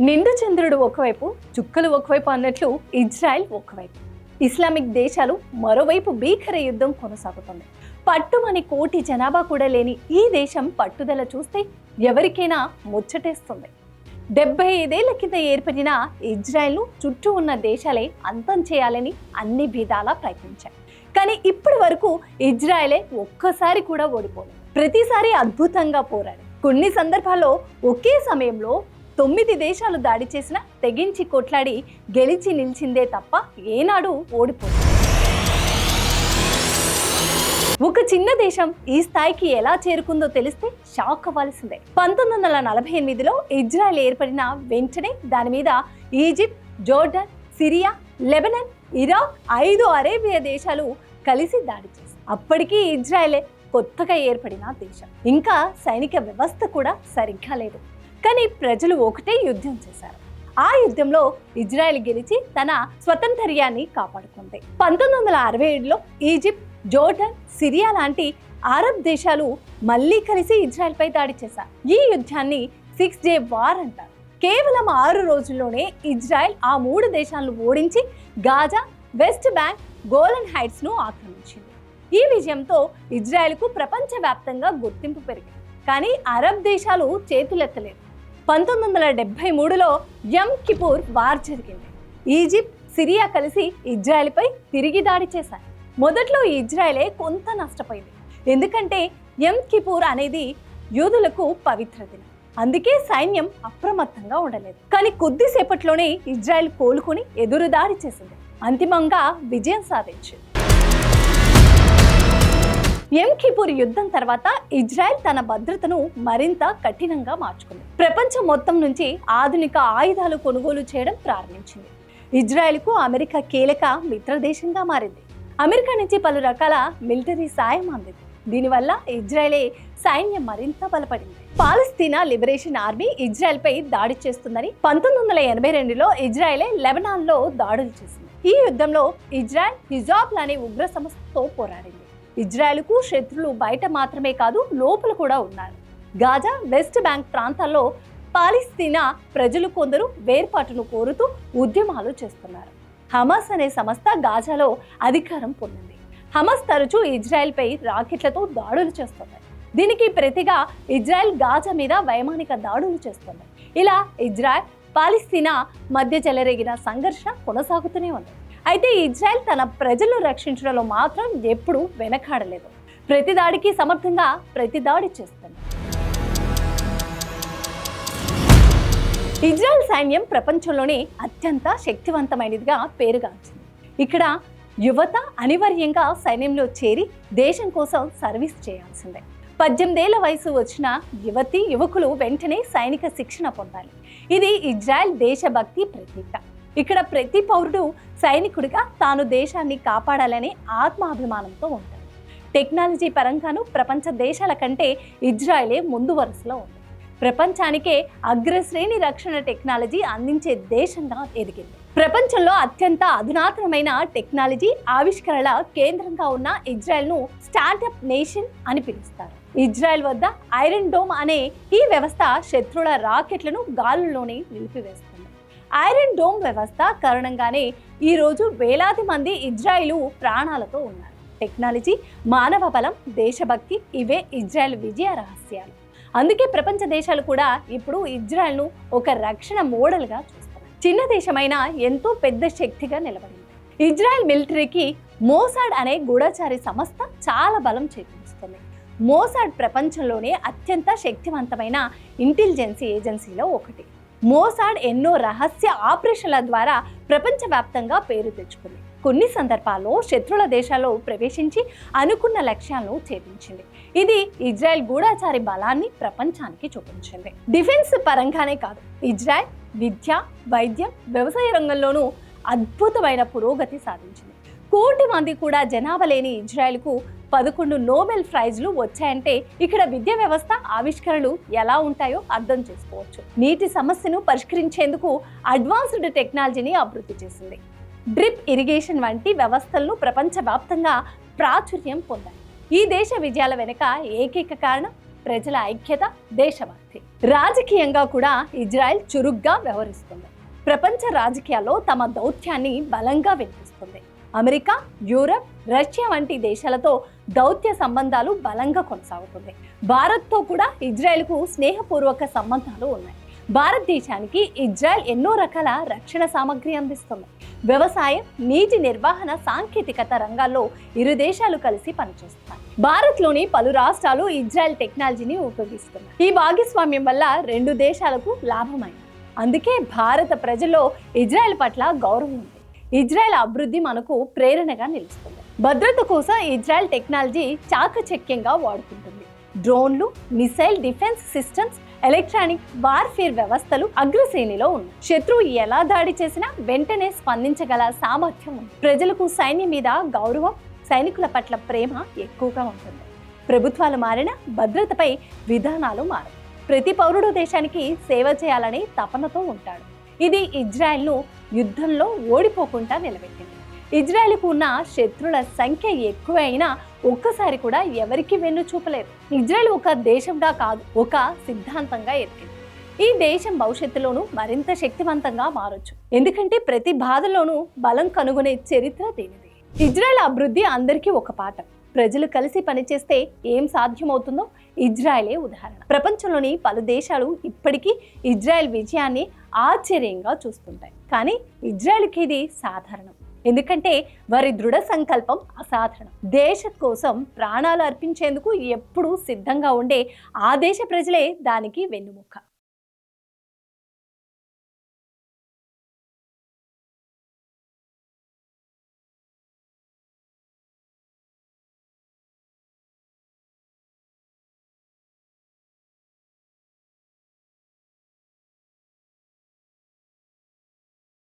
నిండు చంద్రుడు ఒకవైపు, చుక్కలు ఒకవైపు అన్నట్లు ఇజ్రాయెల్ ఒకవైపు, ఇస్లామిక్ దేశాలు మరోవైపు భీకర యుద్ధం కొనసాగుతుంది. పట్టుమని కోటి జనాభా కూడా లేని ఈ దేశం పట్టుదల చూస్తే ఎవరికైనా ముచ్చటేస్తుంది. 75 ఏళ్ల కింద ఏర్పడిన ఇజ్రాయెల్ను చుట్టూ ఉన్న దేశాలే అంతం చేయాలని అన్ని విధాలా ప్రయత్నించాయి. కానీ ఇప్పటి వరకు ఇజ్రాయెలే ఒక్కసారి కూడా ఓడిపోలేదు. ప్రతిసారి అద్భుతంగా పోరాడి, కొన్ని సందర్భాల్లో ఒకే సమయంలో 9 దేశాలు దాడి చేసినా తెగించి కొట్లాడి గెలిచి నిలిచిందే తప్ప ఏనాడు ఓడిపోలేదు. ఒక చిన్న దేశం ఈ స్థాయికి ఎలా చేరుకుందో తెలిస్తే షాక్ అవ్వాల్సిందే. 1948లో ఇజ్రాయెల్ ఏర్పడిన వెంటనే దాని మీద Egypt, Jordan, Syria, Lebanon, Iraq 5 Arabia దేశాలు కలిసి దాడి చేశాయి. అప్పటికీ ఇజ్రాయెలే కొత్తగా ఏర్పడిన దేశం. ఇంకా సైనిక వ్యవస్థ కూడా సరిగ్గా లేదు. కానీ ప్రజలు ఒకటే యుద్ధం చేశారు. ఆ యుద్ధంలో ఇజ్రాయెల్ గెలిచి తన స్వతంత్ర్యాన్ని కాపాడుకుంది. 1967లో ఈజిప్ట్, జోర్డన్, సిరియా లాంటి అరబ్ దేశాలు మళ్లీ కలిసి ఇజ్రాయెల్ పై దాడి చేశారు. ఈ యుద్ధాన్ని 6 డే వార్ అంటారు. కేవలం 6 రోజుల్లోనే ఇజ్రాయెల్ ఆ 3 దేశాలను ఓడించి Gaza, west bank, Golan heights ను ఆక్రమించింది. ఈ విజయంతో ఇజ్రాయెల్కు ప్రపంచవ్యాప్తంగా గుర్తింపు పెరిగింది. కానీ అరబ్ దేశాలు చేతులెత్తలేదు. 1973లో యమ్ కిపూర్ వార్ జరిగింది. ఈజిప్ట్, సిరియా కలిసి ఇజ్రాయెల్పై తిరిగి దాడి చేశారు. మొదట్లో ఇజ్రాయెలే కొంత నష్టపోయింది. ఎందుకంటే యమ్ కిపూర్ అనేది యూదులకు పవిత్ర దినం. అందుకే సైన్యం అప్రమత్తంగా ఉండలేదు. కానీ కొద్దిసేపట్లోనే ఇజ్రాయెల్ కోలుకుని ఎదురుదాడి చేసింది. అంతిమంగా విజయం సాధించింది. యమ్ కిపూర్ యుద్ధం తర్వాత ఇజ్రాయెల్ తన భద్రతను మరింత కఠినంగా మార్చుకుంది. ప్రపంచం మొత్తం నుంచి ఆధునిక ఆయుధాలు కొనుగోలు చేయడం ప్రారంభించింది. ఇజ్రాయెల్కు అమెరికా కీలక మిత్రదేశంగా మారింది. అమెరికా నుంచి పలు రకాల మిలిటరీ సాయం అందింది. దీనివల్ల ఇజ్రాయెలే సైన్యం మరింత బలపడింది. పాలస్తీనా లిబరేషన్ ఆర్మీ ఇజ్రాయెల్ పై దాడి చేస్తుందని 1982లో ఇజ్రాయెలే లెబనాన్లో దాడులు చేసింది. ఈ యుద్ధంలో ఇజ్రాయెల్ హిజాబ్ అనే ఉగ్ర సంస్థతో పోరాడింది. ఇజ్రాయెల్కు శత్రులు బయట మాత్రమే కాదు, లోపల కూడా ఉన్నారు. గాజా, వెస్ట్ బ్యాంక్ ప్రాంతాల్లో పాలస్తీనా ప్రజలు కొందరు వేర్పాటును కోరుతూ ఉద్యమాలు చేస్తున్నారు. హమాస్ అనే సంస్థ గాజాలో అధికారం పొందింది. హమాస్ తరచూ ఇజ్రాయెల్పై రాకెట్లతో దాడులు చేస్తుంది. దీనికి ప్రతిగా ఇజ్రాయెల్ గాజా మీద వైమానిక దాడులు చేస్తుంది. ఇలా ఇజ్రాయెల్, పాలస్తీనా మధ్య చెలరేగిన సంఘర్షణ కొనసాగుతూనే ఉంది. అయితే ఇజ్రాయెల్ తన ప్రజలను రక్షించడంలో మాత్రం ఎప్పుడూ వెనకాడలేదు. ప్రతి దాడికి సమర్థంగా ప్రతిదాడి చేస్తుంది. ఇజ్రాయెల్ సైన్యం ప్రపంచంలోనే అత్యంత శక్తివంతమైనదిగా పేరుగాంచింది. ఇక్కడ యువత అనివార్యంగా సైన్యంలో చేరి దేశం కోసం సర్వీస్ చేయాల్సిందే. 18 ఏళ్ల వయసు వచ్చిన యువకులు వెంటనే సైనిక శిక్షణ పొందాలి. ఇది ఇజ్రాయెల్ దేశభక్తి ప్రతీక. ఇక్కడ ప్రతి పౌరుడు సైనికుడిగా తాను దేశాన్ని కాపాడాలనే ఆత్మాభిమానంతో ఉంటాడు. టెక్నాలజీ పరంగాను ప్రపంచ దేశాల కంటే ఇజ్రాయెలే ముందు వరుసలో ఉంది. ప్రపంచానికే అగ్రశ్రేణి రక్షణ టెక్నాలజీ అందించే దేశంగా ఎదిగింది. ప్రపంచంలో అత్యంత అధునాతనమైన టెక్నాలజీ ఆవిష్కరణల కేంద్రంగా ఉన్న ఇజ్రాయెల్ను స్టార్టప్ నేషన్ అని పిలుస్తారు. ఇజ్రాయెల్ వద్ద ఐరన్ డోమ్ అనే ఈ వ్యవస్థ శత్రువుల రాకెట్లను గాలుల్లోనే నిలిపివేస్తుంది. ఐరన్ డోమ్ వ్యవస్థ కారణంగానే ఈరోజు వేలాది మంది ఇజ్రాయెలు ప్రాణాలతో ఉన్నారు. టెక్నాలజీ, మానవ బలం, దేశభక్తి ఇవే ఇజ్రాయెల్ విజయ రహస్యాలు. అందుకే ప్రపంచ దేశాలు కూడా ఇప్పుడు ఇజ్రాయెల్ను ఒక రక్షణ మోడల్గా చూస్తారు. చిన్న దేశమైనా ఎంతో పెద్ద శక్తిగా నిలబడింది. ఇజ్రాయెల్ మిలిటరీకి మోసాడ్ అనే గూఢచారి సంస్థ చాలా బలం చేకూరుస్తుంది. మోసాడ్ ప్రపంచంలోనే అత్యంత శక్తివంతమైన ఇంటెలిజెన్స్ ఏజెన్సీలో ఒకటి. మోసాడ్ ఎన్నో రహస్య ఆపరేషన్ల ద్వారా ప్రపంచవ్యాప్తంగా పేరు తెచ్చుకుంది. కొన్ని సందర్భాల్లో శత్రువుల దేశాల్లో ప్రవేశించి అనుకున్న లక్ష్యాలను ఛేదించింది. ఇది ఇజ్రాయెల్ గూఢచారి బలాన్ని ప్రపంచానికి చూపించింది. డిఫెన్స్ పరంగానే కాదు, ఇజ్రాయెల్ విద్య, వైద్యం, వ్యవసాయ రంగంలోనూ అద్భుతమైన పురోగతి సాధించింది. 1 కోటి మంది కూడా జనాభా లేని ఇజ్రాయెల్కు 11 నోబెల్ ప్రైజ్లు వచ్చాయంటే ఇక్కడ విద్యా వ్యవస్థ ఆవిష్కరణలు ఎలా ఉంటాయో అర్థం చేసుకోవచ్చు. నీటి సమస్యను పరిష్కరించేందుకు అడ్వాన్స్డ్ టెక్నాలజీని అభివృద్ధి చేసింది. డ్రిప్ ఇరిగేషన్ వంటి వ్యవస్థలను ప్రపంచవ్యాప్తంగా ప్రాచుర్యం పొందాయి. ఈ దేశ విజయాల వెనుక ఏకైక కారణం ప్రజల ఐక్యత, దేశభక్తి. రాజకీయంగా కూడా ఇజ్రాయెల్ చురుగ్గా వ్యవహరిస్తుంది. ప్రపంచ రాజకీయాల్లో తమ దౌత్యాన్ని బలంగా వినిపిస్తుంది. అమెరికా, యూరప్, రష్యా వంటి దేశాలతో దౌత్య సంబంధాలు బలంగా కొనసాగుతుంది. భారత్తో కూడా ఇజ్రాయెల్కు స్నేహపూర్వక సంబంధాలు ఉన్నాయి. భారతదేశానికి ఇజ్రాయెల్ ఎన్నో రకాల రక్షణ సామగ్రి అందిస్తుంది. వ్యవసాయం, నీటి నిర్వహణ, సాంకేతికత రంగాల్లో ఇరు దేశాలు కలిసి పనిచేస్తున్నాయి. భారత్లోని పలు రాష్ట్రాలు ఇజ్రాయెల్ టెక్నాలజీని ఉపయోగిస్తున్నాయి. ఈ భాగస్వామ్యం వల్ల రెండు దేశాలకు లాభమైంది. అందుకే భారత ప్రజల్లో ఇజ్రాయెల్ పట్ల గౌరవం ఉంది. ఇజ్రాయెల్ అభివృద్ధి మనకు ప్రేరణగా నిలుస్తుంది. భద్రత కోసం ఇజ్రాయెల్ టెక్నాలజీ చాకచక్యంగా వాడుకుంటుంది. డ్రోన్లు, missile defence systems, electronic warfare వ్యవస్థలు అగ్రశ్రేణిలో ఉన్నాయి. శత్రువు ఎలా దాడి చేసినా వెంటనే స్పందించగల సామర్థ్యం ఉంది. ప్రజలకు సైన్యం మీద గౌరవం, సైనికుల పట్ల ప్రేమ ఎక్కువగా ఉంటుంది. ప్రభుత్వాలు మారిన భద్రతపై విధానాలు మారవు. ప్రతి పౌరుడు దేశానికి సేవ చేయాలనే తపనతో ఉంటాడు. ఇది ఇజ్రాయెల్ను యుద్ధంలో ఓడిపోకుండా నిలబెట్టింది. ఇజ్రాయెల్కు ఉన్న శత్రుల సంఖ్య ఎక్కువ అయినా ఒక్కసారి కూడా ఎవరికి వెన్ను చూపలేదు. ఇజ్రాయెల్ ఒక దేశంగా కాదు, ఒక సిద్ధాంతంగా ఎదిగింది. ఈ దేశం భవిష్యత్తులోనూ మరింత శక్తివంతంగా మారొచ్చు. ఎందుకంటే ప్రతి బాధలోనూ బలం కనుగొనే చరిత్ర దీనిది. ఇజ్రాయెల్ అభివృద్ధి అందరికీ ఒక పాఠం. ప్రజలు కలిసి పనిచేస్తే ఏం సాధ్యమవుతుందో ఇజ్రాయెలే ఉదాహరణ. ప్రపంచంలోని పలు దేశాలు ఇప్పటికీ ఇజ్రాయెల్ విజయాన్ని ఆశ్చర్యంగా చూస్తుంటాయి. కానీ ఇజ్రాయెల్కి ఇది సాధారణం. ఎందుకంటే వారి దృఢ సంకల్పం అసాధారణం. దేశం కోసం ప్రాణాలు అర్పించేందుకు ఎప్పుడూ సిద్ధంగా ఉండే ఆ దేశ ప్రజలే దానికి వెన్నుముక్క.